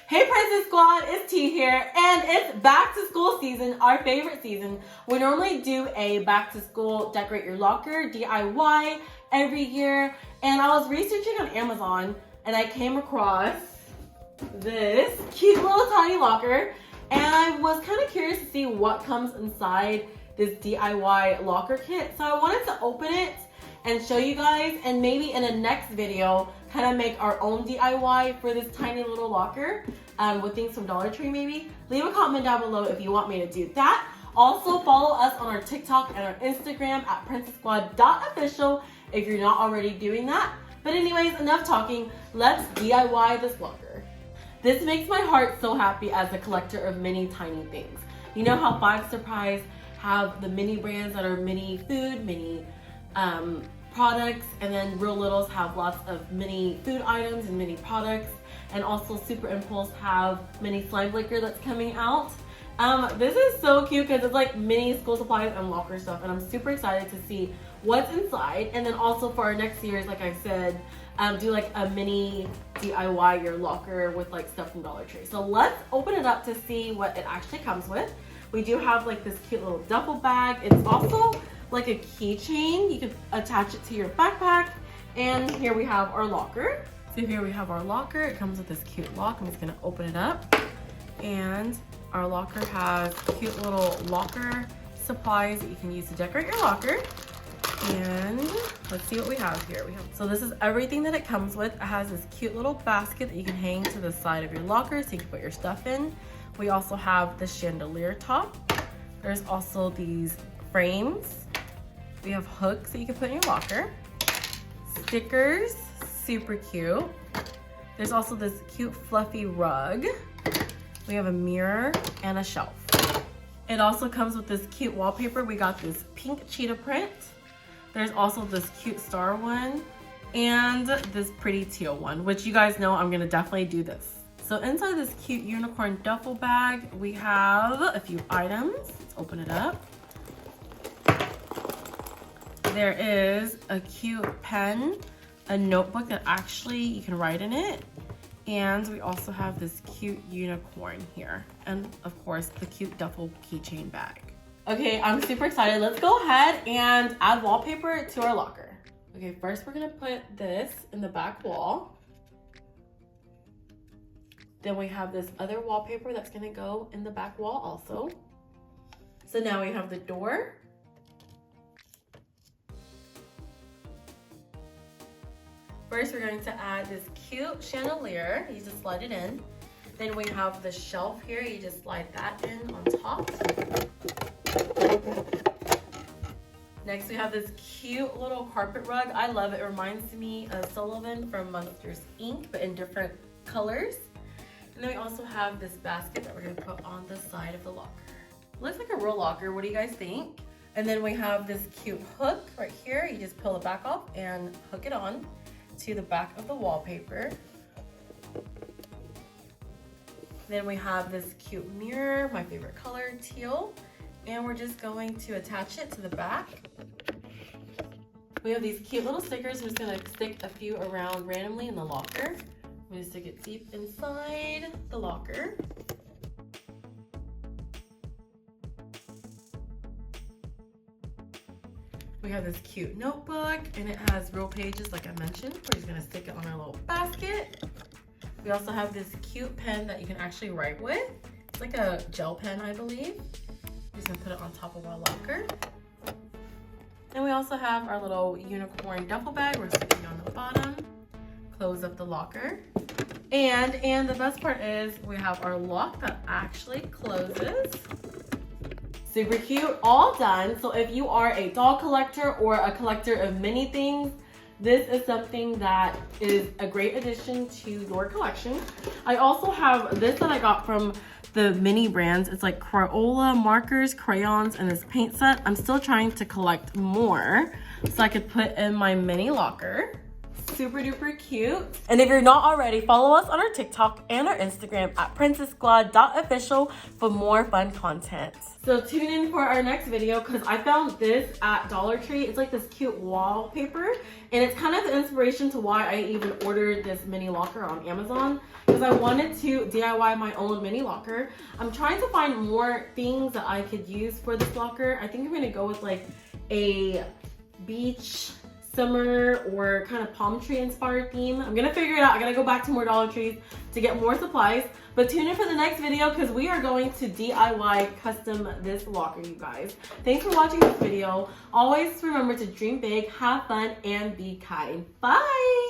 Hey Princess Squad, it's T here, and it's back to school season, our favorite season. We normally do a back to school decorate your locker DIY every year, and I was researching on Amazon and I came across this cute little tiny locker, and I was kind of curious to see what comes inside this DIY locker kit. So I wanted to open it and show you guys, and maybe in a next video kind of make our own DIY for this tiny little locker with things from Dollar Tree maybe. Leave a comment down below if you want me to do that. Also follow us on our TikTok and our Instagram at PrincessSquad.Official if you're not already doing that. But anyways, enough talking, let's DIY this locker. This makes my heart so happy as a collector of many tiny things. You know how Five Surprise have the mini brands that are mini food, mini products, and then Real Littles have lots of mini food items and mini products, and also Super Impulse have mini slime liquor that's coming out. This is so cute because it's like mini school supplies and locker stuff, and I'm super excited to see what's inside. And then also for our next series, like I said, do like a mini DIY your locker with like stuff from Dollar Tree. So let's open it up to see what it actually comes with. We do have like this cute little duffel bag. It's also like a keychain. You can attach it to your backpack. And here we have our locker. So here we have our locker. It comes with this cute lock. I'm just gonna open it up. And our locker has cute little locker supplies that you can use to decorate your locker. And let's see what we have here. So this is everything that it comes with. It has this cute little basket that you can hang to the side of your locker so you can put your stuff in. We also have the chandelier top. There's also these frames. We have hooks that you can put in your locker. Stickers, super cute. There's also this cute fluffy rug. We have a mirror and a shelf. It also comes with this cute wallpaper. We got this pink cheetah print. There's also this cute star one and this pretty teal one, which you guys know I'm gonna definitely do this. So inside this cute unicorn duffel bag, we have a few items. Let's open it up. There is a cute pen, a notebook that actually you can write in it. And we also have this cute unicorn here. And of course, the cute duffel keychain bag. Okay, I'm super excited. Let's go ahead and add wallpaper to our locker. Okay, first we're gonna put this in the back wall. Then we have this other wallpaper that's gonna go in the back wall also. So now we have the door. First, we're going to add this cute chandelier. You just slide it in. Then we have the shelf here. You just slide that in on top. Next, we have this cute little carpet rug. I love it. It reminds me of Sullivan from Monsters, Inc., but in different colors. And then we also have this basket that we're gonna put on the side of the locker. Looks like a real locker. What do you guys think? And then we have this cute hook right here. You just peel the back off and hook it on to the back of the wallpaper. Then we have this cute mirror, my favorite color, teal. And we're just going to attach it to the back. We have these cute little stickers. I'm just gonna stick a few around randomly in the locker. I'm gonna stick it deep inside the locker. We have this cute notebook, and it has real pages like I mentioned. We're just gonna stick it on our little basket. We also have this cute pen that you can actually write with. It's like a gel pen, I believe. We're just gonna put it on top of our locker. And we also have our little unicorn duffel bag. We're sticking on the bottom. Close up the locker. And the best part is we have our lock that actually closes. Super cute, all done. So if you are a doll collector or a collector of many things, this is something that is a great addition to your collection. I also have this that I got from the mini brands. It's like Crayola markers, crayons, and this paint set. I'm still trying to collect more so I could put in my mini locker. Super duper cute. And if you're not already, follow us on our TikTok and our Instagram at PrincessSquad.Official for more fun content. So tune in for our next video because I found this at Dollar Tree. It's like this cute wallpaper, and it's kind of the inspiration inspiration to why I even ordered this mini locker on Amazon, because I wanted to DIY my own mini locker. I'm trying to find more things that I could use for this locker. I think I'm gonna go with like a beach, summer, or kind of palm tree inspired theme. I'm gonna figure it out. I gotta go back to more Dollar Trees to get more supplies. But tune in for the next video because we are going to DIY custom this locker, you guys. Thanks for watching this video. Always remember to dream big, have fun, and be kind. Bye!